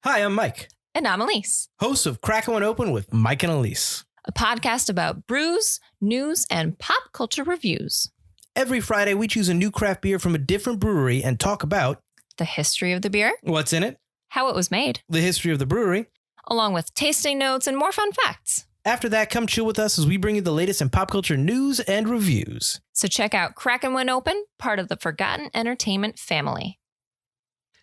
Hi, I'm Mike, And I'm Elise, host of Crack One Open with Mike and Elise. a podcast about brews, news, and pop culture reviews. Every Friday, we choose a new craft beer from a different brewery and talk about The history of the beer, what's in it, how it was made, the history of the brewery. along with tasting notes and more fun facts. After that, come chill with us as we bring you the latest in pop culture news and reviews. So check out Kraken When Open, part of the Forgotten Entertainment family.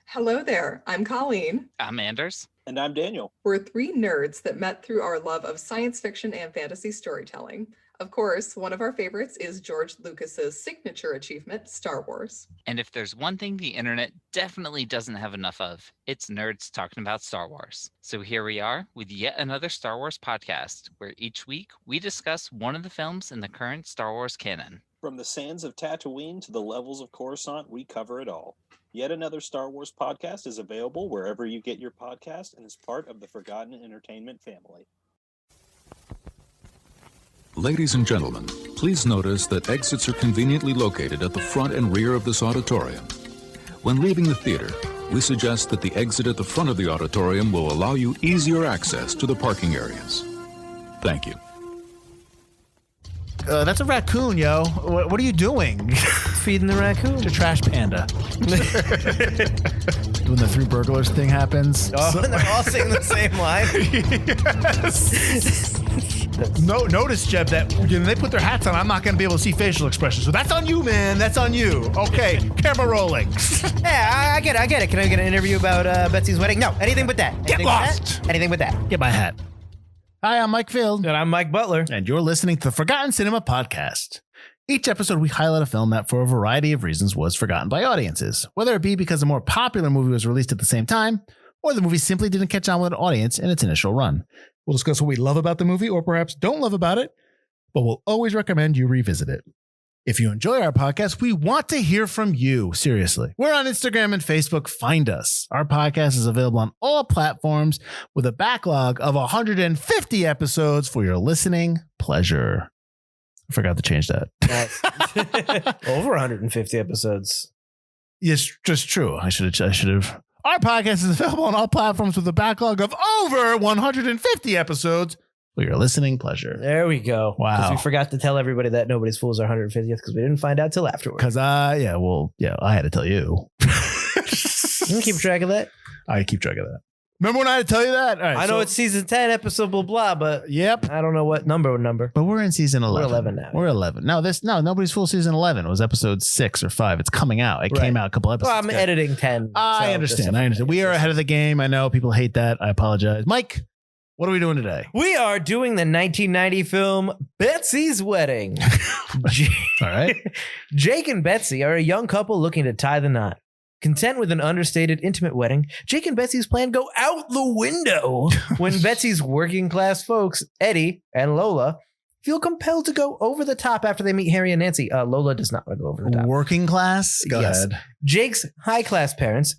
Hello there, I'm Colleen. I'm Anders. And I'm Daniel. We're three nerds that met through our love of science fiction and fantasy storytelling. Of course, one of our favorites is George Lucas's signature achievement, Star Wars. And if there's one thing the internet definitely doesn't have enough of, it's nerds talking about Star Wars. So here we are with yet another Star Wars podcast, where each week we discuss one of the films in the current Star Wars canon. From the sands of Tatooine to the levels of Coruscant, we cover it all. Yet another Star Wars podcast is available wherever you get your podcast and is part of the Forgotten Entertainment family. Ladies and gentlemen, please notice that exits are conveniently located at the front and rear of this auditorium. When leaving the theater, we suggest that the exit at the front of the auditorium will allow you easier access to the parking areas. Thank you. That's a raccoon, yo. What are you doing? Feeding the raccoon. It's a trash panda. When the three burglars thing happens. Oh, and they're all saying the same line. Yes. No, notice, Jeb, that when they put their hats on, I'm not going to be able to see facial expressions. So that's on you, man. That's on you. Okay, camera rolling. Yeah, I get it. Can I get an interview about Betsy's wedding? No, anything but that. Get Anything lost. But that? Anything but that. Get my hat. Hi, I'm Mike Field. And I'm Mike Butler. And you're listening to the Forgotten Cinema Podcast. Each episode, we highlight a film that, for a variety of reasons, was forgotten by audiences, whether it be because a more popular movie was released at the same time, or the movie simply didn't catch on with an audience in its initial run. We'll discuss what we love about the movie, or perhaps don't love about it, but we'll always recommend you revisit it. If you enjoy our podcast, we want to hear from you. Seriously. We're on Instagram and Facebook. Find us. Our podcast is available on all platforms with a backlog of 150 episodes for your listening pleasure. I forgot to change that. Over 150 episodes. Yes, just true. I should have. Our podcast is available on all platforms with a backlog of over 150 episodes for your listening pleasure. There we go. Wow. Because we forgot to tell everybody that Nobody's Fool's our 150th because we didn't find out till afterwards. Because I had to tell you. You can keep track of that. I keep track of that. Remember when I had to tell you that? All right, I know it's season 10, episode blah, blah, but yep. I don't know what number. But we're in season 11. We're 11 now. We're 11. No, Nobody's Fool season 11 was episode 6 or 5. It's coming out. It came out a couple episodes Well, I'm ago. editing 10. I understand. We are ahead of the game. I know people hate that. I apologize. Mike, what are we doing today? We are doing the 1990 film Betsy's Wedding. All right. Jake and Betsy are a young couple looking to tie the knot. Content with an understated, intimate wedding, Jake and Betsy's plan go out the window when Betsy's working class folks, Eddie and Lola, feel compelled to go over the top after they meet Harry and Nancy. Lola does not want to go over the top. Working class? Go ahead. Jake's high class parents,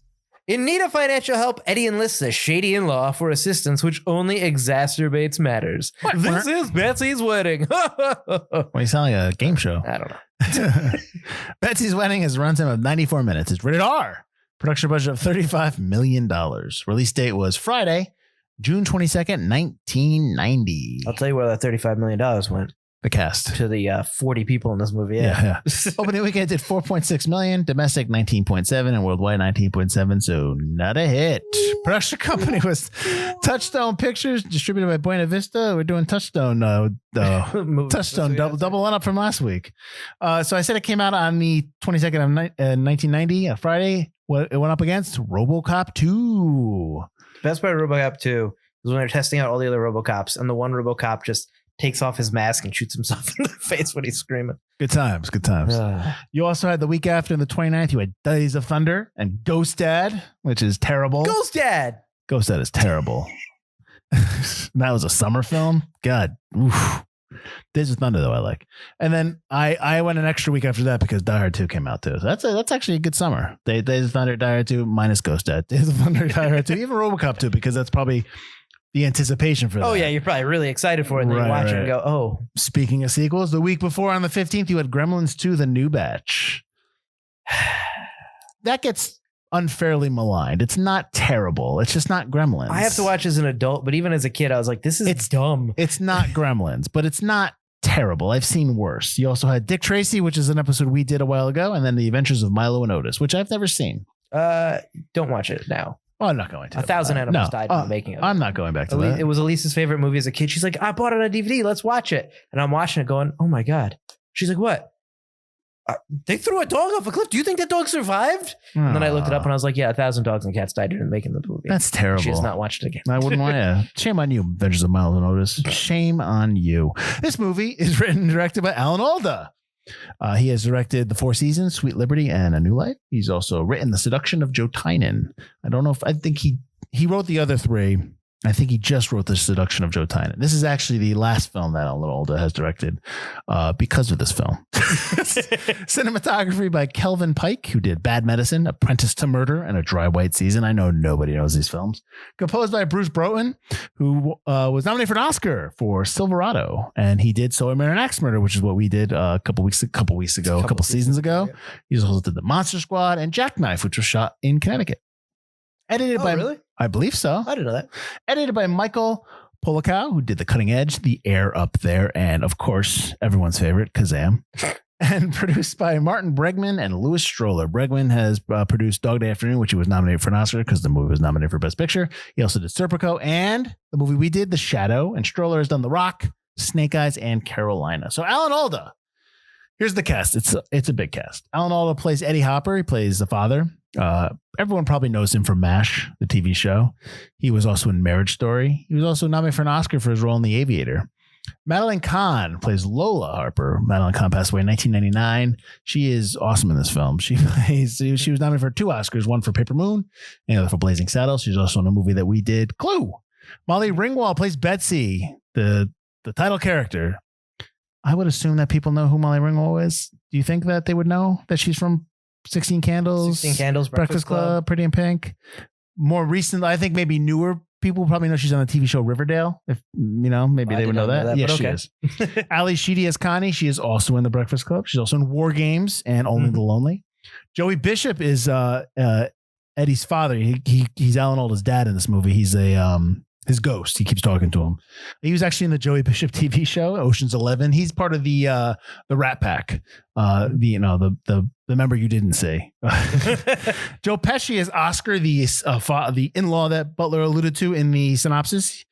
in need of financial help, Eddie enlists a shady in-law for assistance, which only exacerbates matters. This is Betsy's Wedding. Well, you sound like a game show. I don't know. Betsy's Wedding has a runtime of 94 minutes. It's rated R. Production budget of $35 million. Release date was Friday, June 22nd, 1990. I'll tell you where that $35 million went. The cast. To the 40 people in this movie. Yeah. Opening weekend did 4.6 million, domestic 19.7, and worldwide 19.7. So not a hit. Production company was Touchstone Pictures, distributed by Buena Vista. We're doing Touchstone. Touchstone double one up from last week. So I said it came out on the 22nd of 1990, a Friday. What it went up against RoboCop 2. Best part of RoboCop 2 is when they're testing out all the other RoboCops, and the one RoboCop just takes off his mask and shoots himself in the face when he's screaming. Good times. You also had the week after, the 29th, you had Days of Thunder and Ghost Dad, which is terrible. Ghost Dad is terrible. That was a summer film. God. Oof. Days of Thunder, though, I like. And then I went an extra week after that because Die Hard 2 came out, too. So that's actually a good summer. Days of Thunder, Die Hard 2, minus Ghost Dad. Days of Thunder, Die Hard 2, even RoboCop 2, because that's probably the anticipation for that. Oh, yeah, you're probably really excited for it, and then you watch it and go, oh. Speaking of sequels, the week before on the 15th, you had Gremlins 2, The New Batch. That gets unfairly maligned. It's not terrible. It's just not Gremlins. I have to watch as an adult, but even as a kid, I was like, this is dumb. It's not Gremlins, but it's not terrible. I've seen worse. You also had Dick Tracy, which is an episode we did a while ago, and then The Adventures of Milo and Otis, which I've never seen. Don't watch it now. Oh, I'm not going to. 1,000 animals died in the making of it. I'm not going back to that. It was Elisa's favorite movie as a kid. She's like, I bought it on DVD. Let's watch it. And I'm watching it going, oh my God. She's like, what? They threw a dog off a cliff. Do you think that dog survived? And then I looked it up and I was like, yeah, 1,000 dogs and cats died during making the movie. That's terrible. She has not watched it again. I wouldn't want to. Shame on you, Adventures of Milo and Otis. Shame on you. This movie is written and directed by Alan Alda. He has directed The Four Seasons, Sweet Liberty, and A New Life. He's also written The Seduction of Joe Tynan. I think he wrote the other three. I think he just wrote The Seduction of Joe Tynan. This is actually the last film that Alan Alda has directed because of this film. Cinematography by Kelvin Pike, who did Bad Medicine, Apprentice to Murder, and A Dry White Season. I know nobody knows these films. Composed by Bruce Broughton, who was nominated for an Oscar for Silverado, and he did So I Married an Axe Murder, which is what we did a couple seasons ago. Yeah. He also did The Monster Squad and Jackknife, which was shot in Connecticut. Edited by really? I believe so. I didn't know that. Edited by Michael Polikow, who did The Cutting Edge, The Air Up There, and of course, everyone's favorite, Kazam. And produced by Martin Bregman and Louis Stroller. Bregman has produced Dog Day Afternoon, which he was nominated for an Oscar because the movie was nominated for Best Picture. He also did Serpico and the movie we did, The Shadow. And Stroller has done The Rock, Snake Eyes, and Carolina. So Alan Alda. Here's the cast. It's a big cast. Alan Alda plays Eddie Hopper. He plays the father. Everyone probably knows him from MASH, the TV show. He was also in Marriage Story. He was also nominated for an Oscar for his role in The Aviator. Madeline Kahn plays Lola Harper. Madeline Kahn passed away in 1999. She is awesome in this film. She was nominated for 2 Oscars, one for Paper Moon and the other for Blazing Saddles. She's also in a movie that we did, Clue. Molly Ringwald plays Betsy, the title character. I would assume that people know who Molly Ringwald is. Do you think that they would know that she's from 16 Candles, Breakfast Club, Pretty in Pink? More recent, I think maybe newer people probably know she's on the TV show Riverdale. If maybe they would know that. Yes, okay. She is. Ali Sheedy as Connie. She is also in the Breakfast Club. She's also in War Games and Only the Lonely. Joey Bishop is Eddie's father. He's Alan Alda's dad in this movie. He's his ghost. He keeps talking to him. He was actually in the Joey Bishop TV show, Ocean's 11. He's part of the Rat Pack. The member you didn't see. Joe Pesci is Oscar, the in-law that Butler alluded to in the synopsis.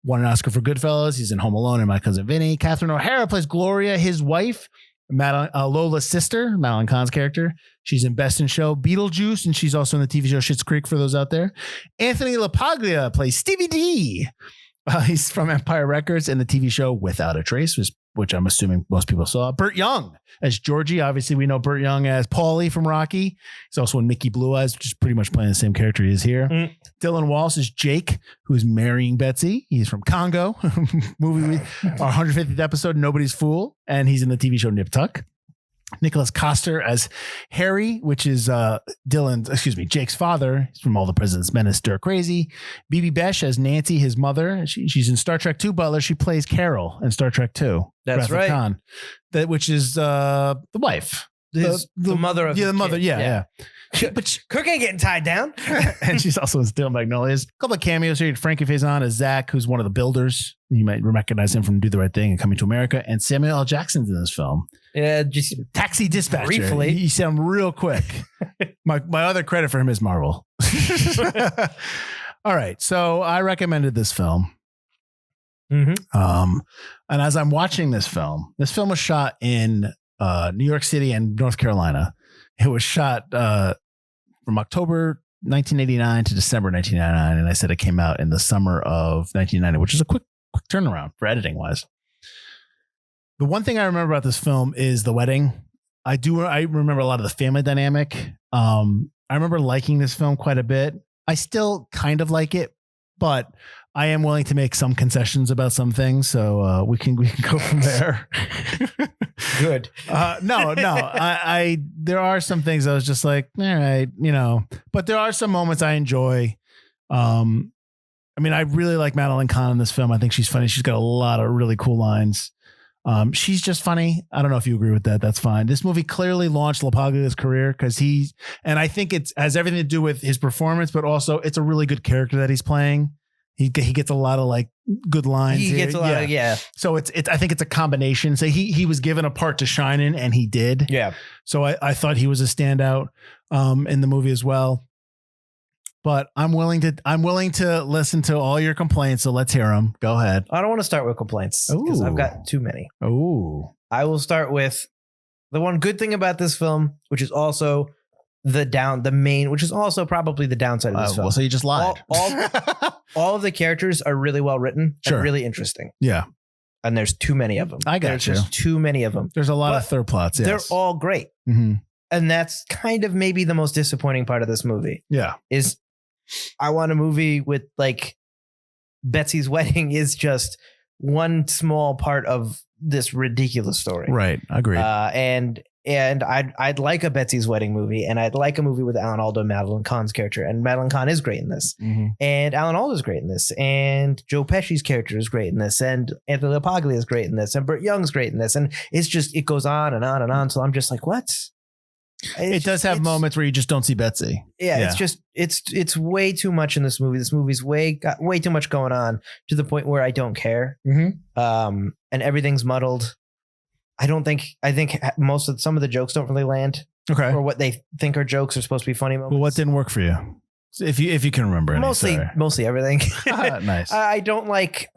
Won an Oscar for Goodfellas. He's in Home Alone and My Cousin Vinny. Catherine O'Hara plays Gloria, his wife. Lola's sister, Madeline Kahn's character. She's in Best in Show, Beetlejuice, and she's also in the TV show Schitt's Creek for those out there. Anthony LaPaglia plays Stevie D. He's from Empire Records and the TV show Without a Trace, which I'm assuming most people saw. Burt Young as Georgie. Obviously, we know Burt Young as Paulie from Rocky. He's also in Mickey Blue Eyes, which is pretty much playing the same character he is here. Dylan Walsh is Jake, who's marrying Betsy. He's from Congo, movie our 150th episode, Nobody's Fool, and he's in the TV show Nip Tuck. Nicholas Coster as Harry, which is Jake's father. He's from All the President's Men and Stir Crazy. Bibi Besh as Nancy, his mother. She's in Star Trek 2 Butler. She plays Carol in Star Trek 2. That's right. Khan, which is the wife. The mother of the mother. kid. Yeah. But Kirk ain't getting tied down. And she's also in Steel Magnolias. A couple of cameos here. Frankie Faison as Zach, who's one of the builders. You might recognize him from Do the Right Thing and Coming to America. And Samuel L. Jackson's in this film. Yeah, just Taxi Dispatcher. Briefly. You see him real quick. My other credit for him is Marvel. All right. So I recommended this film. And as I'm watching this film was shot in New York City and North Carolina. It was shot from October 1989 to December 1999. And I said it came out in the summer of 1990, which is a quick turnaround for editing wise. The one thing I remember about this film is the wedding. I remember a lot of the family dynamic. I remember liking this film quite a bit. I still kind of like it, but I am willing to make some concessions about some things. So we can go from there. Good. No. There are some things I was just like, all right, but there are some moments I enjoy. I really like Madeline Kahn in this film. I think she's funny. She's got a lot of really cool lines. She's just funny. I don't know if you agree with that. That's fine. This movie clearly launched LaPaglia's career because and I think it has everything to do with his performance, but also it's a really good character that he's playing. He gets a lot of like good lines. He gets a lot of, yeah. So it's I think it's a combination. So he was given a part to shine in, and he did. Yeah. So I thought he was a standout in the movie as well. But I'm willing to listen to all your complaints. So let's hear them. Go ahead. I don't want to start with complaints because I've got too many. Oh, I will start with the one good thing about this film, which is also which is also probably the downside of this film. Well, so you just lied. All of the characters are really well written Sure. and really interesting. Yeah. And there's too many of them. There's just too many of them. There's a lot But of third plots. Yes. They're all great. Mm-hmm. And that's kind of maybe the most disappointing part of this movie. Yeah. Is I want a movie with like Betsy's wedding is just one small part of this ridiculous story. Right. Agreed. And I'd like a Betsy's wedding movie, and I'd like a movie with Alan Alda and Madeline Kahn's character. And Madeline Kahn is great in this. Mm-hmm. And Alan Alda is great in this. And Joe Pesci's character is great in this. And Anthony LaPaglia is great in this. And Burt Young's great in this. And it's just, it goes on and on and on. So I'm just like, what? It does have moments where you just don't see Betsy. Yeah, it's just it's way too much in this movie. This movie's got way too much going on to the point where I don't care. Mm-hmm. And everything's muddled. I think some of the jokes don't really land. Okay. Or what they think are jokes are supposed to be funny moments. Well, what didn't work for you? If you can remember any, mostly everything. Nice. I don't like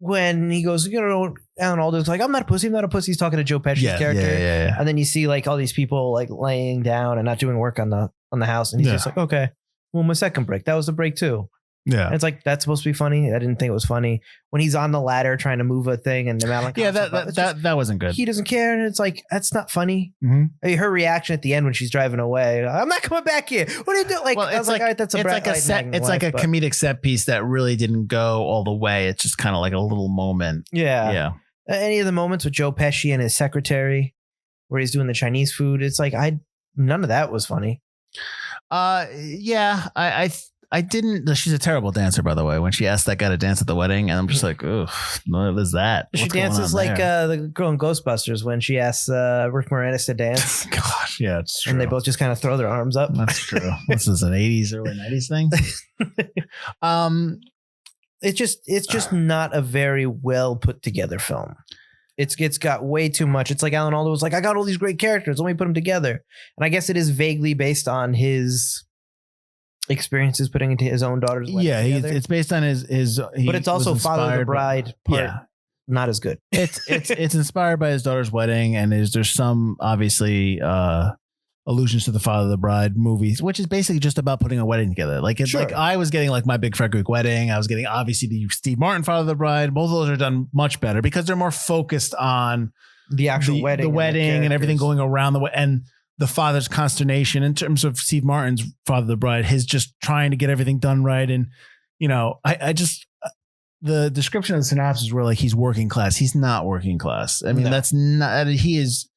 when he goes, Alan Alda's like, I'm not a pussy. He's talking to Joe Pesci's character. Yeah. And then you see like all these people like laying down and not doing work on the house. And he's just like, okay, well, my second break, that was a break too. Yeah. And it's like, that's supposed to be funny. I didn't think it was funny when he's on the ladder trying to move a thing and the Madeline. Yeah, that wasn't good. He doesn't care. And it's like, that's not funny. Mm-hmm. I mean, her reaction at the end when she's driving away, I'm not coming back here. What are you doing? Like, well, I was like, all right, that's a comedic set piece that really didn't go all the way. It's just kind of like a little moment. Yeah. Yeah. Any of the moments with Joe Pesci and his secretary where he's doing the Chinese food, it's like, none of that was funny. Yeah, I didn't. She's a terrible dancer, by the way. When she asked that guy to dance at the wedding, and I'm just like, oh, what is that? She dances like the girl in Ghostbusters when she asks Rick Moranis to dance. Gosh, yeah, it's true. And they both just kind of throw their arms up. That's true. This is an 80s, early 90s thing. It's just not a very well put together film. It's got way too much. It's like Alan Alda was like, I got all these great characters. Let me put them together. And I guess it is vaguely based on his experiences putting into his own daughter's wedding. Yeah, it's based on his. But it's also Father of the Bride part. Yeah. Not as good. It's inspired by his daughter's wedding, and there's some obviously allusions to the Father of the Bride movies, which is basically just about putting a wedding together. Like it's like I was getting like My Big Fat Greek Wedding. I was getting obviously the Steve Martin Father of the Bride. Both of those are done much better because they're more focused on the actual wedding, the wedding, and everything going around the way and the father's consternation in terms of Steve Martin's Father of the Bride, his just trying to get everything done right. And, I just, the description of the synopsis were like, he's working class. He's not working class. I mean, that's not, he is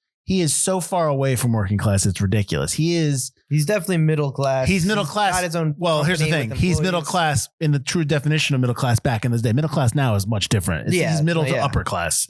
so far away from working class. It's ridiculous. He's definitely middle class. He's middle class. Got his own. Well, here's the thing. He's middle class in the true definition of middle class back in this day. Middle class now is much different. He's middle to upper class.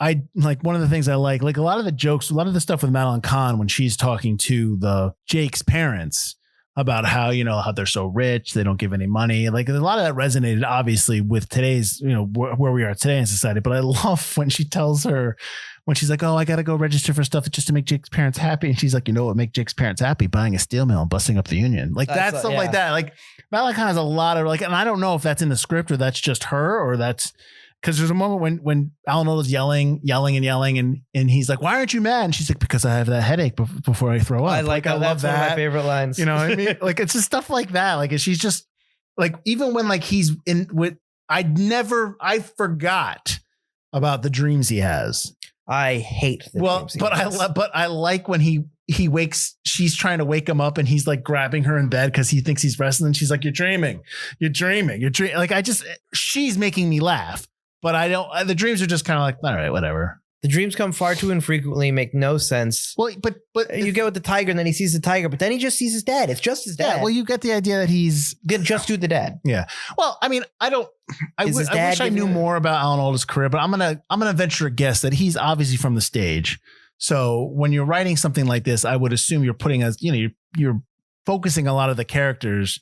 I like one of the things I like a lot of the jokes, a lot of the stuff with Madeline Kahn when she's talking to Jake's parents about how, how they're so rich, they don't give any money. Like a lot of that resonated obviously with today's, where we are today in society. But I love when she tells her, when she's like, oh, I got to go register for stuff just to make Jake's parents happy. And she's like, you know what make Jake's parents happy? Buying a steel mill and busting up the union. Like that's stuff like that. Like Madeline Kahn has a lot of and I don't know if that's in the script or that's just her or that's, because there's a moment when Alan Alda's yelling, and he's like, why aren't you mad? And she's like, because I have that headache before I throw up. I love that. One of my favorite lines. You know what I mean? Like, it's just stuff like that. Like, she's just like, even when like he's in with, I forgot about the dreams he has. I hate the dreams he has. But I like when he wakes, she's trying to wake him up and he's like grabbing her in bed because he thinks he's wrestling. She's like, you're dreaming. Like, she's making me laugh. But I don't, the dreams are just kind of like, all right, whatever. The dreams come far too infrequently, make no sense. Well, but You get with the tiger, and then he sees the tiger, but then he just sees his dad. It's just his dad. yeah, well, you get the idea that he's Did just do the dad. yeah. Well, I mean, I Is his dad wish I knew giving- more about Alan Alda's career, but I'm gonna venture a guess that he's obviously from the stage. So when you're writing something like this, I would assume you're putting you're focusing a lot of the characters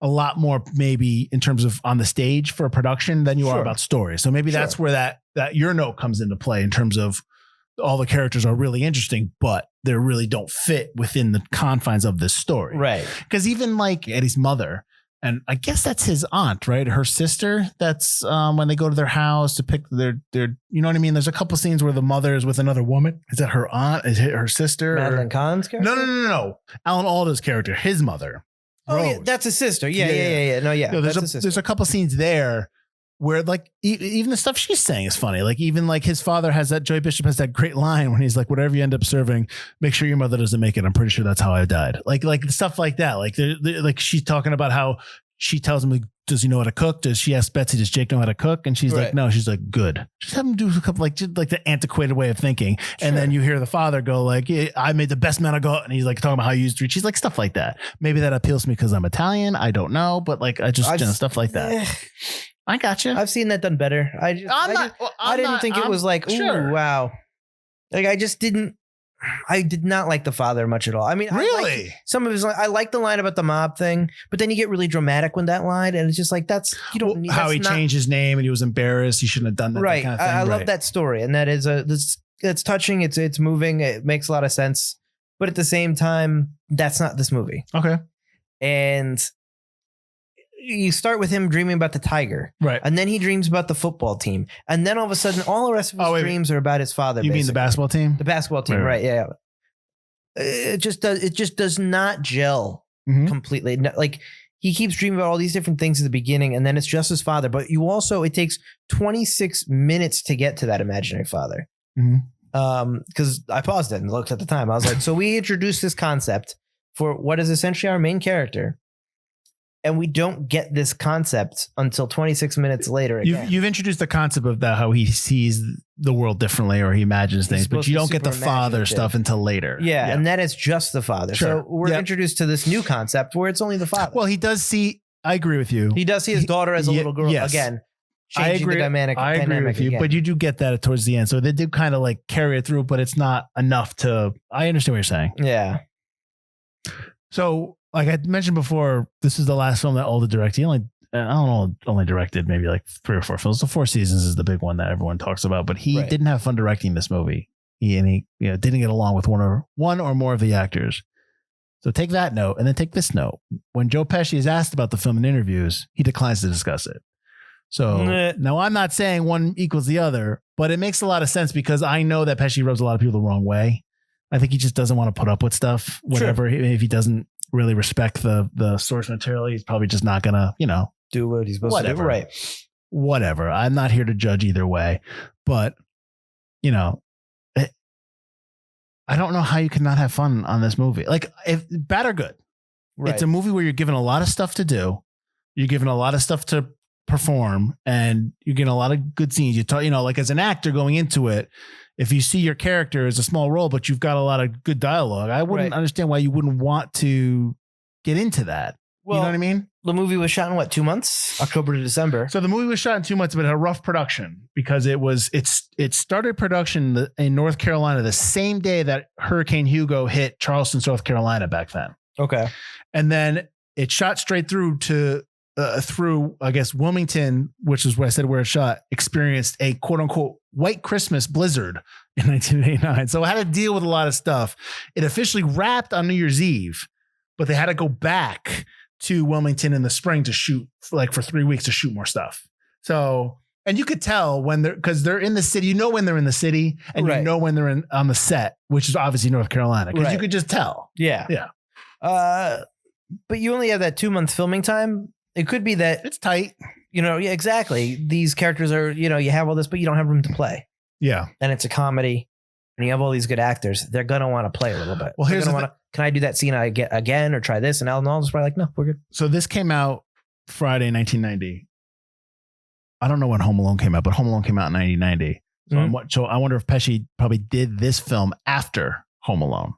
a lot more maybe in terms of on the stage for a production than you are Sure. about story. So maybe that's where that your note comes into play in terms of all the characters are really interesting, but they really don't fit within the confines of this story. Right. Because even like Eddie's mother, and I guess that's his aunt, right? Her sister. That's when they go to their house to pick their, you know what I mean? There's a couple scenes where the mother is with another woman. Is that her aunt? Is it her sister? Madeline Kahn's character? No. Alan Alda's character, his mother. Oh, yeah, Rose. that's his sister. Yeah. No, yeah. No, that's his sister. there's a couple scenes there where like even the stuff she's saying is funny. Like even like his father has that, Joey Bishop has that great line when he's like, whatever you end up serving, make sure your mother doesn't make it. I'm pretty sure that's how I died. Like stuff like that. Like like she's talking about how she tells him, like, does he know how to cook? Does she ask Betsy, does Jake know how to cook? And she's Right. like, no. She's like, good. Just have him do a couple like the antiquated way of thinking. And Sure. then you hear the father go like, yeah, I made the best man I got. And he's like talking about how you used to. She's like stuff like that. Maybe that appeals to me because I'm Italian. I don't know. But like, I just stuff like that. Eh, I got you. I've seen that done better. I didn't think it was like, ooh, sure. wow. Like I did not like the father much at all. I mean, Really? some of his, I like the line about the mob thing, but then you get really dramatic with that line, and it's just like you don't need how that's he not- changed his name and he was embarrassed. He shouldn't have done that. Right. That kind of thing. I love Right. that story, and that is it's touching. It's moving. It makes a lot of sense, but at the same time, that's not this movie. Okay. And you start with him dreaming about the tiger, Right. and then he dreams about the football team, and then all of a sudden, all the rest of his dreams are about his father. You mean the basically. basketball team? The basketball team, Right, right? Yeah. It just does not gel Mhm. completely. Like he keeps dreaming about all these different things at the beginning, and then it's just his father. But it takes 26 minutes to get to that imaginary father. Mhm. Because I paused it and looked at the time. I was like, so we introduced this concept for what is essentially our main character, and we don't get this concept until 26 minutes later. Again. You've introduced the concept of that, how he sees the world differently or he imagines things, but supposed you to don't be get the super father imaginative. stuff until later. Yeah, and then it's just the father. Sure. So we're Yep. introduced to this new concept where it's only the father. Well, he does see. I agree with you. He does see his daughter as a little girl yes. again. I Changing agree. the dynamic. I agree with you, again. but you do get that towards the end. So they do kind of like carry it through, but it's not enough to. I understand what you're saying. Yeah. So, like I mentioned before, this is the last film that Alda directed. He only directed maybe like 3 or 4 films. The 4 Seasons is the big one that everyone talks about, but he Right. didn't have fun directing this movie. He didn't get along with one or more of the actors. So take that note and then take this note. When Joe Pesci is asked about the film in interviews, he declines to discuss it. So Meh. now I'm not saying one equals the other, but it makes a lot of sense because I know that Pesci rubs a lot of people the wrong way. I think he just doesn't want to put up with stuff, whatever. If he doesn't really respect the source material, he's probably just not gonna, Do what he's supposed to do. Right. whatever. I'm not here to judge either way, but I don't know how you could not have fun on this movie. Like, if bad or good, Right. it's a movie where you're given a lot of stuff to do, you're given a lot of stuff to perform, and you're getting a lot of good scenes. You talk, like as an actor going into it, if you see your character as a small role, but you've got a lot of good dialogue, I wouldn't Right. understand why you wouldn't want to get into that. Well, You know what I mean? The movie was shot in what, 2 months? October to December. So the movie was shot in 2 months, but it had a rough production because it started production in North Carolina the same day that Hurricane Hugo hit Charleston, South Carolina back then. Okay. And then it shot straight through I guess Wilmington, which is where I said where it shot, experienced a quote unquote white Christmas blizzard in 1989. So it had to deal with a lot of stuff. It officially wrapped on New Year's Eve, but they had to go back to Wilmington in the spring to shoot for 3 weeks to shoot more stuff. So, and you could tell because they're in the city, when they're in the city, and Right. when they're on the set, which is obviously North Carolina, because you Right. could just tell. Yeah. Yeah. But you only have that 2 month filming time. It could be that, It's tight. yeah, exactly. These characters are, you have all this, but you don't have room to play. Yeah. And it's a comedy. And you have all these good actors. They're going to want to play a little bit. Well, They're here's gonna the wanna, can I do that scene again or try this? And Alan Alda's probably like, no, we're good. So this came out Friday, 1990. I don't know when Home Alone came out, but Home Alone came out in 1990. So I wonder if Pesci probably did this film after Home Alone.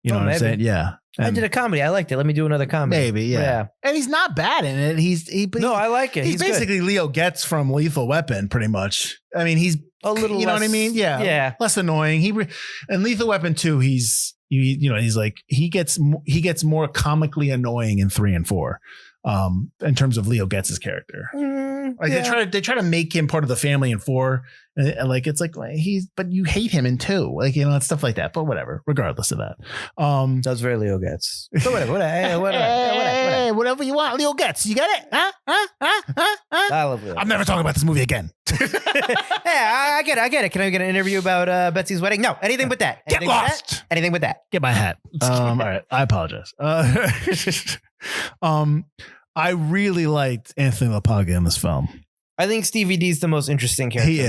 You know what I'm saying? Yeah. I did a comedy. I liked it. Let me do another comedy. Maybe, yeah. And he's not bad in it. No, I like it. He's basically good. Leo Getz from Lethal Weapon, pretty much. I mean, he's a little, you know what I mean? Yeah, yeah, less annoying. And Lethal Weapon 2, he's like he gets more comically annoying in 3 and 4. In terms of Leo Getz's character, they try to make him part of the family in 4, and like it's like but you hate him in 2, like and stuff like that. But whatever, regardless of that, that's very Leo Getz. So whatever you want, Leo Getz, you got it? I love Leo. I'm never talking about this movie again. I get it. Can I get an interview about Betsy's wedding? No, anything but that. Get lost. Anything but that. Get my hat. All right, I apologize. I really liked Anthony LaPaglia in this film. I think Stevie D's the most interesting character. He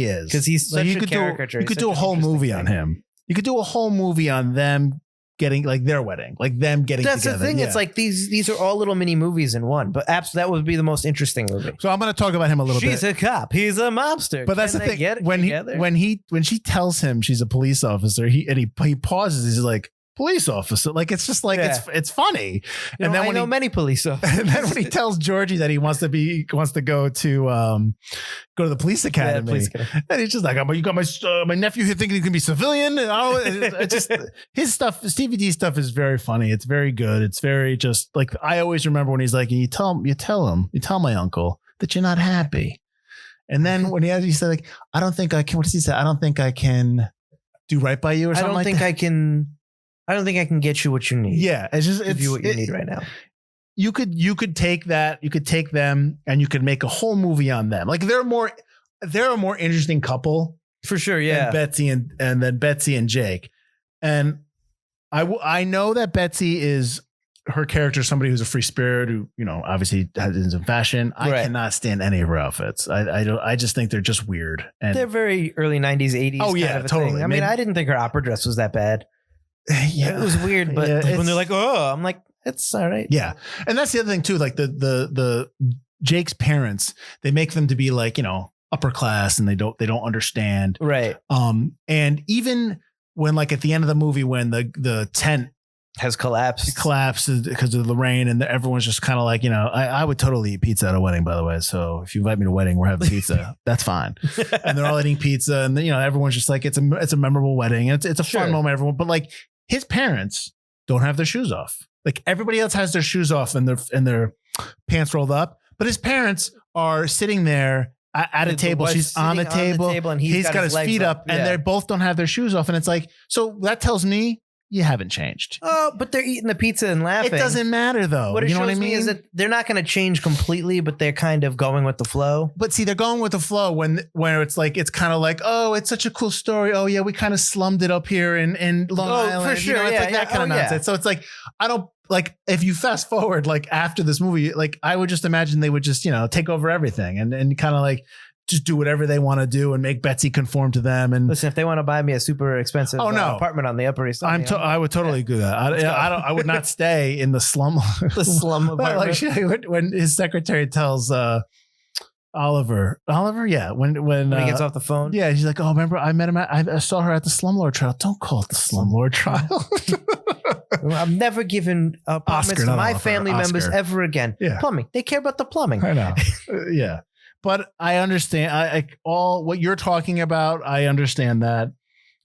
is because he's such a caricature. You could do a whole movie on him. You could do a whole movie on them getting like their wedding, like them getting That's together. The thing. Yeah. It's like these are all little mini movies in one. But that would be the most interesting movie. So I'm going to talk about him a little bit. She's a cop. He's a mobster. But that's the thing. When she tells him she's a police officer, he pauses. He's like, police officer, like it's just like it's funny. And then I know many police officers. And then when he tells Georgie that he wants to go to the police academy, and he's just like, you got my nephew here thinking he can be civilian. And it's just his stuff. Stevie D stuff is very funny. It's very good. It's very just like I always remember when he's like, you tell my uncle that you're not happy. And then when he said like, I don't think I can. What does he say? I don't think I can do right by you or something. I don't think I can get you what you need. Yeah, it's give you what you need right now. You could take that. You could take them, and you could make a whole movie on them. Like they're a more interesting couple for sure. Yeah, than Betsy and Jake. And I know that Betsy is her character, somebody who's a free spirit who obviously is in fashion. I cannot stand any of her outfits. I just think they're just weird. And they're very early 90s, 80s. Oh yeah, kind of totally. Thing. I mean, I didn't think her opera dress was that bad. Yeah, it was weird, but when they're like, "Oh," I'm like, "It's all right." Yeah, and that's the other thing too. Like the Jake's parents, they make them to be like upper class, and they don't understand, right? And even when like at the end of the movie, when the tent has collapsed because of the rain, and everyone's just kind of like, I would totally eat pizza at a wedding, by the way. So if you invite me to a wedding, we're having pizza. That's fine. And they're all eating pizza, and everyone's just like, it's a memorable wedding. It's a fun moment, everyone. But like his parents don't have their shoes off. Like everybody else has their shoes off and their pants rolled up, but his parents are sitting there at a table. She's on the table, and he's got his feet up, and they both don't have their shoes off. And it's like, so that tells me you haven't changed. Oh, but they're eating the pizza and laughing. It doesn't matter though. What it shows me is that they're not going to change completely, but they're kind of going with the flow. But see, they're going with the flow when it's like, it's kind of like, oh, it's such a cool story. Oh yeah, we kind of slummed it up here in Long Island. For sure. It's like that kind of nonsense. So it's like, I don't like, if you fast forward, like after this movie, like I would just imagine they would just, take over everything and kind of like, just do whatever they want to do and make Betsy conform to them. And listen, if they want to buy me a super expensive apartment on the Upper East Side, I would totally do that. I would not stay in the slum. The slum apartment. Like when his secretary tells Oliver, yeah, when he gets off the phone, yeah, she's like, oh, remember I met him I saw her at the slumlord trial. Don't call it the slumlord trial. I'm never giving apartments to my family members ever again. Yeah. Plumbing, they care about the plumbing. I know. Yeah. But I understand all what you're talking about. I understand that.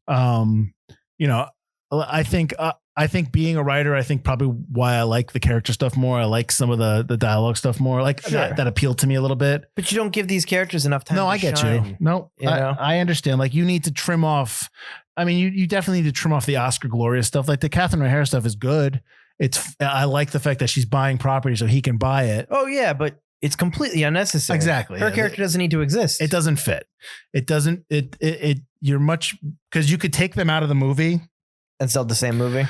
I think being a writer, I think probably why I like the character stuff more. I like some of the dialogue stuff more. Like that appealed to me a little bit. But you don't give these characters enough time. No, I get shine, you. No, I understand. Like you need to trim off. I mean, you definitely need to trim off the Oscar Gloria stuff. Like the Catherine O'Hara stuff is good. I like the fact that she's buying property so he can buy it. Oh yeah, but it's completely unnecessary. Exactly. Her character doesn't need to exist. It doesn't fit. It doesn't. You're much because you could take them out of the movie and sell the same movie.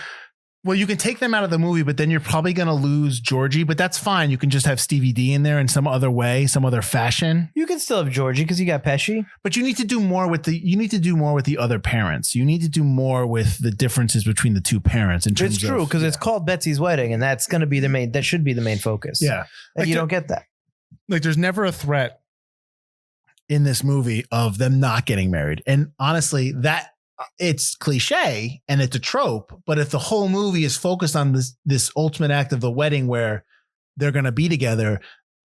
Well, you can take them out of the movie, but then you're probably going to lose Georgie. But that's fine. You can just have Stevie D in there in some other way, some other fashion. You can still have Georgie because you got Pesci. But you need to do more with the other parents. You need to do more with the differences between the two parents. It's true because it's called Betsy's Wedding, and that's going to be that should be the main focus. Yeah, and you don't get that. Like there's never a threat in this movie of them not getting married. And honestly, that it's cliche and it's a trope, but if the whole movie is focused on this ultimate act of the wedding where they're going to be together,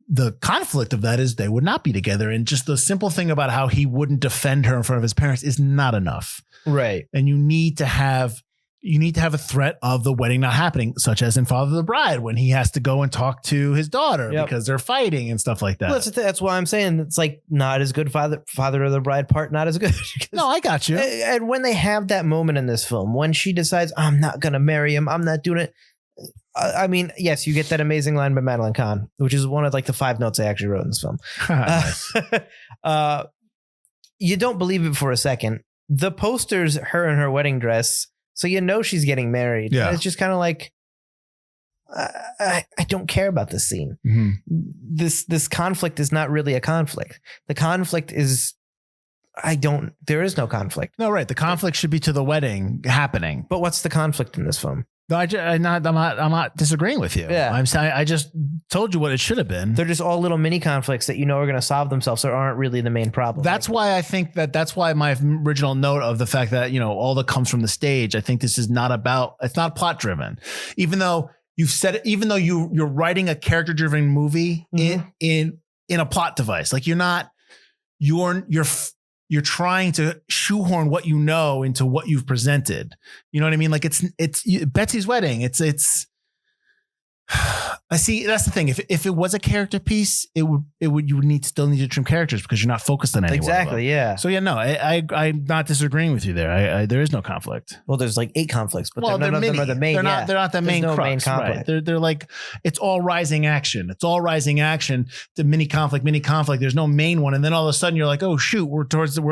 the conflict of that is they would not be together. And just the simple thing about how he wouldn't defend her in front of his parents is not enough. Right. And you need to have a threat of the wedding not happening, such as in Father of the Bride, when he has to go and talk to his daughter because they're fighting and stuff like that. Well, that's why I'm saying it's like not as good. Father of the Bride part, not as good. No, I got you. And when they have that moment in this film, when she decides, I'm not going to marry him, I'm not doing it. I mean, yes, you get that amazing line by Madeline Kahn, which is one of like the 5 notes I actually wrote in this film. Nice. You don't believe it for a second. The poster's her in her wedding dress. So you know she's getting married. Yeah. And it's just kind of like, I don't care about this scene. Mm-hmm. This conflict is not really a conflict. The conflict is, there is no conflict. No, right. The conflict should be to the wedding happening. But what's the conflict in this film? No, I'm not disagreeing with you. Yeah. I'm saying I just told you what it should have been. They're just all little mini conflicts that you know are going to solve themselves or aren't really the main problem. That's why I think that's why my original note of the fact that, all that comes from the stage, I think this is it's not plot driven. Even though you've said it, even though you're writing a character driven movie in a plot device, like you're trying to shoehorn what you know into what you've presented. You know what I mean? Like it's Betsy's wedding. I see. That's the thing. If it was a character piece, you would still need to trim characters because you're not focused on any. Exactly. Yeah. So yeah, no, I'm not disagreeing with you there. There is no conflict. Well, there's like 8 conflicts, but none of mini. them are the main. They're not the main. No crux, main conflict. Right. They're like it's all rising action. It's all rising action. The mini conflict. There's no main one, and then all of a sudden you're like, oh shoot, we're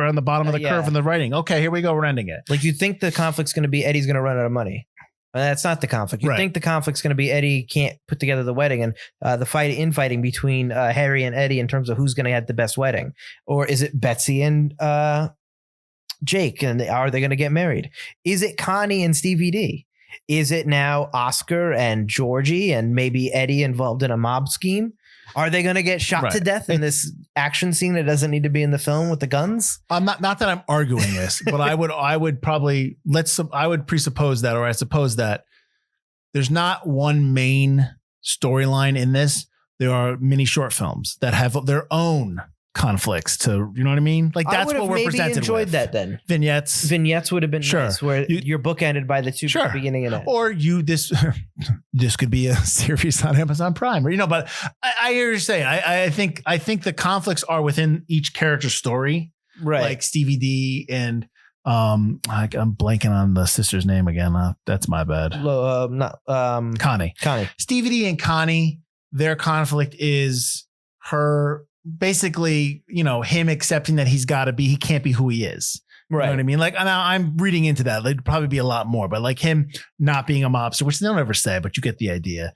on the bottom of the curve in the writing. Okay, here we go. We're ending it. Like you think the conflict's going to be Eddie's going to run out of money. That's not the conflict. You think the conflict's going to be Eddie can't put together the wedding and the fighting between Harry and Eddie in terms of who's going to have the best wedding. Or is it Betsy and Jake and are they going to get married? Is it Connie and Stevie D? Is it now Oscar and Georgie and maybe Eddie involved in a mob scheme? Are they going to get shot to death in this action scene that doesn't need to be in the film with the guns? I'm not that I'm arguing this, but I would probably I would presuppose that, or I suppose that there's not one main storyline in this. There are many short films that have their own conflicts to, you know what I mean? Like that's what we're presented with. I enjoyed that then. Vignettes would have been nice where your book ended by the two at the beginning and end. Or this could be a series on Amazon Prime, or but I hear you saying. I think the conflicts are within each character's story, right? Like Stevie D and I'm blanking on the sister's name again. That's my bad. Connie. Stevie D and Connie. Their conflict is her. Basically, him accepting that he can't be who he is. Right. You know what I mean? Like now I'm reading into that. There'd probably be a lot more, but like him not being a mobster, which they don't ever say, but you get the idea.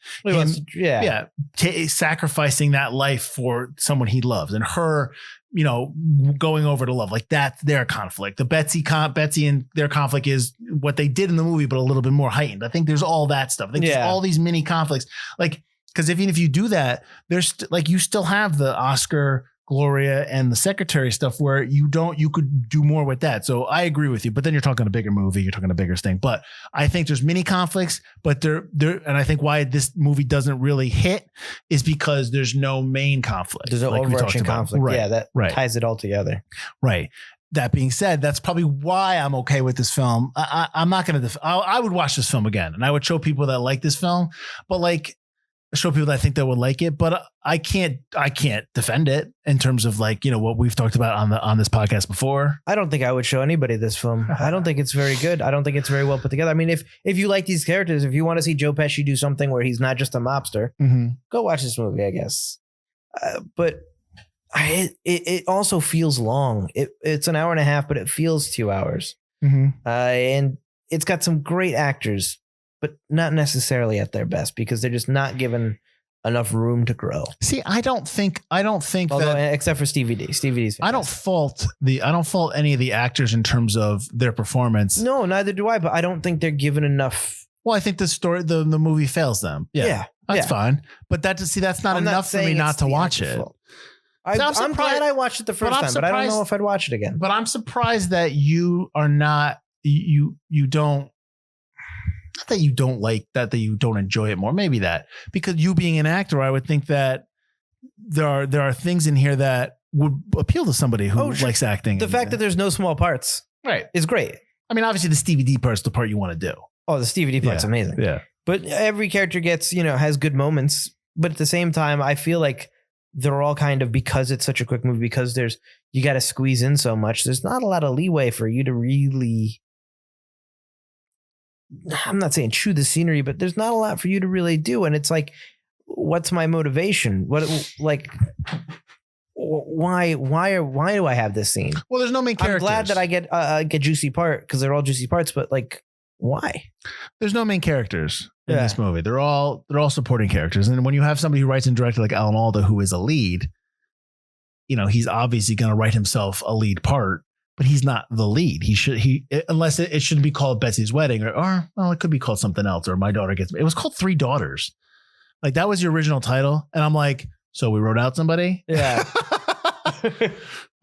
Sacrificing that life for someone he loves, and her, going over to love. Like that's their conflict. The Betsy and their conflict is what they did in the movie, but a little bit more heightened. I think there's all that stuff. I think there's all these mini conflicts. Like, because even if you do that, there's you still have the Oscar, Gloria, and the secretary stuff where you could do more with that. So I agree with you, but then you're talking a bigger movie, you're talking a bigger thing. But I think there's mini conflicts, but they're and I think why this movie doesn't really hit is because there's no main conflict. There's no overarching conflict. Right. Yeah, that ties it all together. Right. That being said, that's probably why I'm okay with this film. I'm not going to. I would watch this film again, and I would show people that like this film, but show people that I think that would like it, but I can't defend it in terms of what we've talked about on this podcast before. I don't think I would show anybody this film. I don't think it's very good. I don't think it's very well put together. I mean, if you like these characters, if you want to see Joe Pesci do something where he's not just a mobster, go watch this movie, I guess. But it also feels long. It's an hour and a half, but it feels 2 hours. And it's got some great actors, but not necessarily at their best because they're just not given enough room to grow. See, I don't think except for Stevie D. Stevie D's fantastic. I don't fault any of the actors in terms of their performance. No, neither do I, but I don't think they're given enough. Well, I think the movie fails them. Yeah. That's fine. But that's not enough for me not to watch it. I'm glad I watched it the first time, but I don't know if I'd watch it again. But I'm surprised that you are not, you don't, not that you don't like that you don't enjoy it more. Maybe that, because you being an actor, I would think that there are things in here that would appeal to somebody who likes acting. The fact that there's no small parts is great. I mean, obviously the Stevie D part's the part you want to do. Oh, the Stevie D part's amazing. Yeah. But every character gets, has good moments. But at the same time, I feel like they're all kind of, because it's such a quick movie, because you got to squeeze in so much. There's not a lot of leeway for you to really, I'm not saying chew the scenery, but there's not a lot for you to really do. And it's like, what's my motivation? Why do I have this scene? Well, there's no main characters. I'm glad that I get a juicy part because they're all juicy parts, but like, why? There's no main characters in this movie. They're all supporting characters. And when you have somebody who writes and directed like Alan Alda, who is a lead, he's obviously going to write himself a lead part, but he's not the lead. Unless it shouldn't be called Betsy's Wedding or it could be called something else, or My Daughter Gets, it was called Three Daughters. Like that was your original title. And I'm like, so we wrote out somebody? Yeah.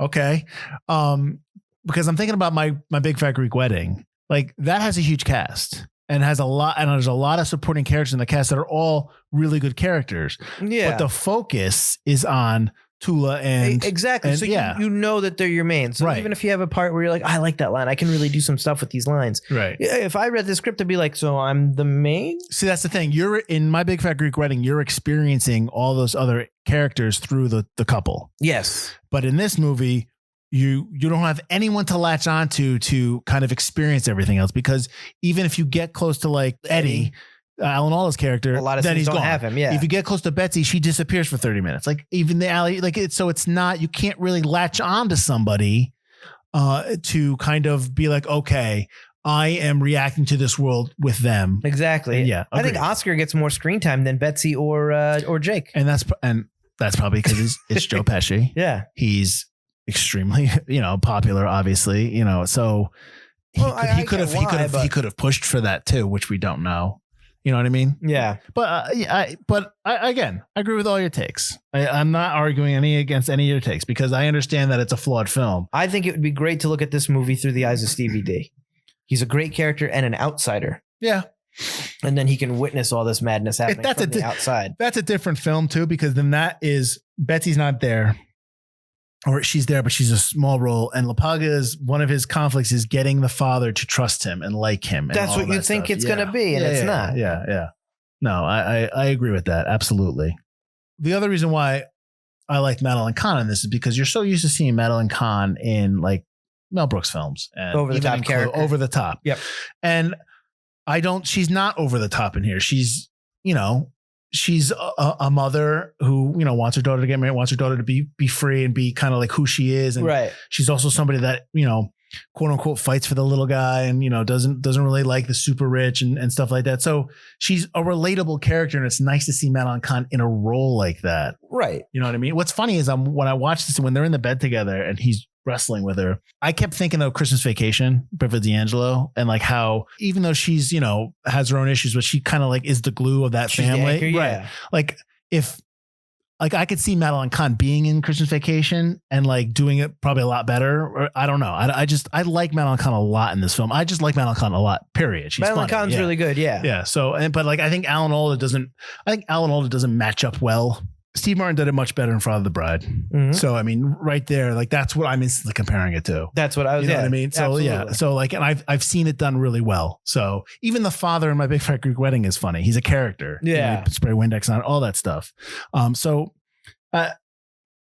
Okay. Because I'm thinking about my Big Fat Greek Wedding. Like that has a huge cast and there's a lot of supporting characters in the cast that are all really good characters. Yeah. But the focus is on Tula and exactly. So you know that they're your main. So even if you have a part where you're like, I like that line, I can really do some stuff with these lines. Right. If I read the script, I'd be like, so I'm the main. See, that's the thing. You're in My Big Fat Greek Wedding. You're experiencing all those other characters through the couple. Yes. But in this movie, you don't have anyone to latch onto to kind of experience everything else, because even if you get close to like Eddie, Alan Alda's character, a lot of then things he's don't gone. have him. Yeah. If you get close to Betsy, she disappears for 30 minutes. Like even the alley, like it's, so it's not, you can't really latch on to somebody to kind of be like, okay, I am reacting to this world with them. Exactly. And yeah. I think Oscar gets more screen time than Betsy or Jake. And that's probably because it's Joe Pesci. Yeah. He's extremely, popular, obviously, so he could have pushed for that too, which we don't know. You know what I mean? Yeah. But I agree with all your takes. I'm not arguing against any of your takes because I understand that it's a flawed film. I think it would be great to look at this movie through the eyes of Stevie D. He's a great character and an outsider. Yeah. And then he can witness all this madness happening from the outside. That's a different film too, because then that is Betsy's not there. Or she's there, but she's a small role. And LaPaglia one of his conflicts is getting the father to trust him and like him. And that's what you think it's going to be, and it's not. Yeah. No, I agree with that. Absolutely. The other reason why I like Madeline Kahn in this is because you're so used to seeing Madeline Kahn in like Mel Brooks films and over the top character. Over the top. Yep. And she's not over the top in here. She's, she's a mother who, wants her daughter to get married, wants her daughter to be free and be kind of like who she is. And she's also somebody that, quote unquote fights for the little guy and, doesn't really like the super rich and stuff like that. So she's a relatable character, and it's nice to see Madeline Kahn in a role like that. Right. You know what I mean? What's funny is when I watch this, when they're in the bed together and he's wrestling with her, I kept thinking of Christmas Vacation, Beverly D'Angelo, and like how even though she's, has her own issues, but she kind of like is the glue of that family. Anchor, yeah. Right. Like if like I could see Madeline Kahn being in Christmas Vacation and like doing it probably a lot better. Or I don't know. I like Madeline Kahn a lot in this film. I just like Madeline Kahn a lot, period. She's Madeline funny. Kahn's really good. Yeah. Yeah. So, but like, I think Alan Alda doesn't match up well. Steve Martin did it much better in Father of the Bride. Mm-hmm. So, I mean, right there, like that's what I'm instantly comparing it to. That's what I was, you know what I mean? So absolutely. Yeah. So like, and I've seen it done really well. So even the father in My Big Fat Greek Wedding is funny. He's a character. Yeah. Spray Windex on all that stuff.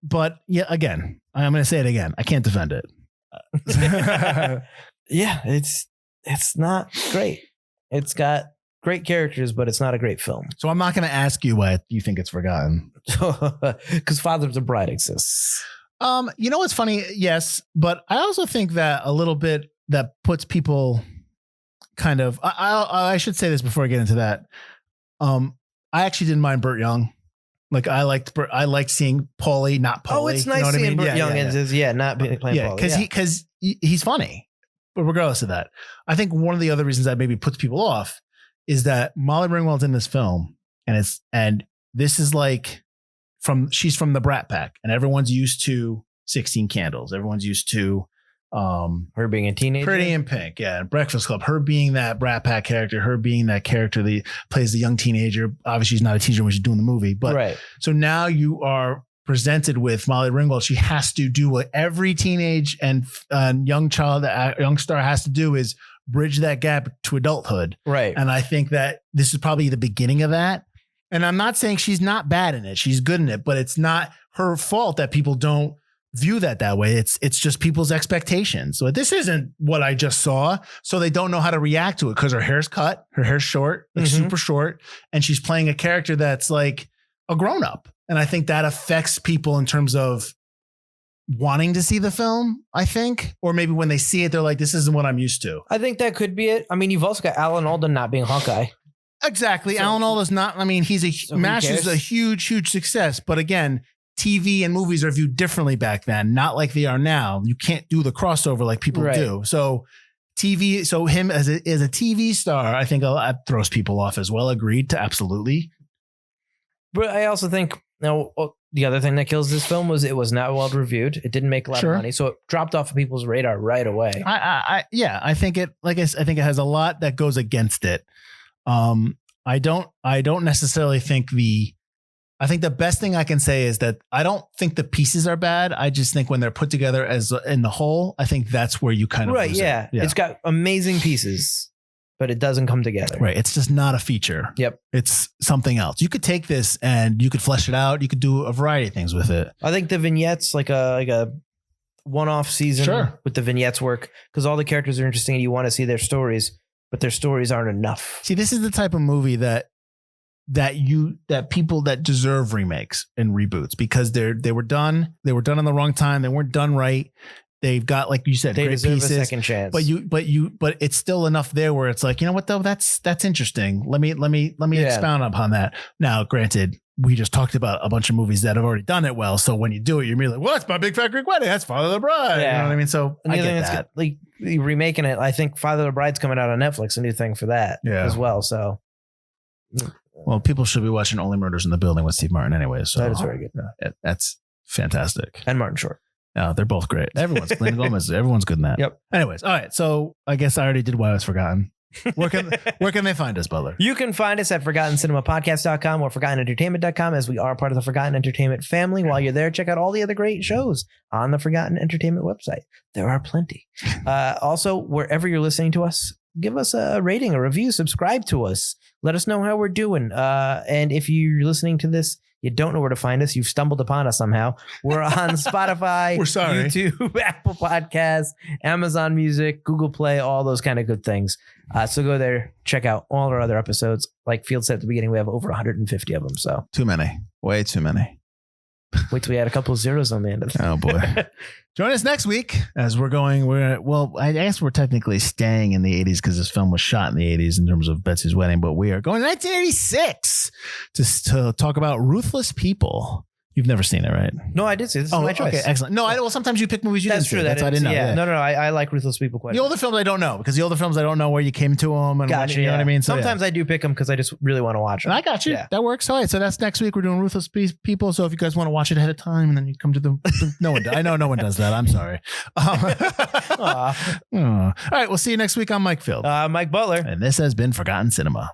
But yeah, again, I'm going to say it again. I can't defend it. Yeah, it's not great. It's got great characters, but it's not a great film. So I'm not going to ask you why you think it's forgotten. Because Father of the Bride exists. You know what's funny? Yes, but I also think that a little bit that puts people kind of. I should say this before I get into that. I actually didn't mind Burt Young. Like I liked seeing Paulie, not Paulie. Oh, it's nice seeing Burt Young not playing Paulie. Because he's funny. But regardless of that, I think one of the other reasons that maybe puts people off is that Molly Ringwald's in this film, and this is like she's from the Brat Pack, and everyone's used to 16 Candles. Everyone's used to her being a teenager. Pretty in Pink, yeah, and Breakfast Club. Her being that Brat Pack character, her being that character that plays the young teenager. Obviously, she's not a teenager when she's doing the movie, but right. So now you are presented with Molly Ringwald. She has to do what every teenage and young star has to do, is bridge that gap to adulthood. Right. And I think that this is probably the beginning of that. And I'm not saying she's not bad in it. She's good in it, but it's not her fault that people don't view that way. It's just people's expectations. So this isn't what I just saw. So they don't know how to react to it because her hair's cut, her hair's short, like super short. And she's playing a character that's like a grown up. And I think that affects people in terms of wanting to see the film, I think. Or maybe when they see it, they're like, this isn't what I'm used to. I think that could be it. I mean, you've also got Alan Alda not being Hawkeye. Exactly. So, Alan Alda's not, I mean, MASH is a huge success. But again, TV and movies are viewed differently back then, not like they are now. You can't do the crossover like people do. So him as a TV star, I think that throws people off as well. Agreed to absolutely. But I also think the other thing that kills this film was it was not well reviewed. It didn't make a lot of money, so it dropped off of people's radar right away. I think it it has a lot that goes against it. I don't necessarily think I think the best thing I can say is that I don't think the pieces are bad. I just think when they're put together as in the whole, I think that's where you kind of lose it. It's got amazing pieces, but it doesn't come together. Right. It's just not a feature. Yep. It's something else. You could take this and you could flesh it out. You could do a variety of things with it. I think the vignettes, like a one-off season with the vignettes work, because all the characters are interesting and you want to see their stories, but their stories aren't enough. See, this is the type of movie that people that deserve remakes and reboots, because they were done in the wrong time. They weren't done right. They've got, like you said, they great deserve pieces, a second chance. But it's still enough there where it's like, you know what though? That's interesting. Let me expound upon that. Now, granted, we just talked about a bunch of movies that have already done it well. So when you do it, you're really like, well, that's My Big Fat Greek Wedding. That's Father of the Bride. Yeah. You know what I mean? So I get that. Like remaking it, I think Father of the Bride's coming out on Netflix, a new thing for that as well. So. Well, people should be watching Only Murders in the Building with Steve Martin anyway. So that is very good. That's fantastic. And Martin Short. No, they're both great. Everyone's Gomez. Everyone's good in that. Yep. Anyways, all right. So I guess I already did Why I Was Forgotten. Where can they find us, Butler? You can find us at ForgottenCinemaPodcast.com or ForgottenEntertainment.com, as we are part of the Forgotten Entertainment family. While you're there, check out all the other great shows on the Forgotten Entertainment website. There are plenty. Also, wherever you're listening to us, give us a rating, a review, subscribe to us. Let us know how we're doing. And if you're listening to this, you don't know where to find us, you've stumbled upon us somehow. We're on Spotify, We're sorry. YouTube, Apple Podcasts, Amazon Music, Google Play, all those kind of good things. So go there, check out all our other episodes. Like Field said at the beginning, we have over 150 of them. So too many, way too many. Wait till we add a couple of zeros on the end of it. Oh boy. Join us next week as I guess we're technically staying in the 80s because this film was shot in the 80s in terms of Betsy's Wedding, but we are going to 1986 to talk about Ruthless People. You've never seen it, right? No, I did see it. This is my choice. Okay, excellent. No, well, sometimes you pick movies you didn't see. That's true. I didn't know. Yeah. No. I like Ruthless People quite a bit. The older films I don't know, because the older films I don't know where you came to them. And gotcha, you know what I mean? So, sometimes I do pick them because I just really want to watch them. And I got you. Yeah. That works. All right. So that's next week. We're doing Ruthless People. So if you guys want to watch it ahead of time and then you come to no one. I know no one does that. I'm sorry. All right. We'll see you next week on Mike Field. Mike Butler. And this has been Forgotten Cinema.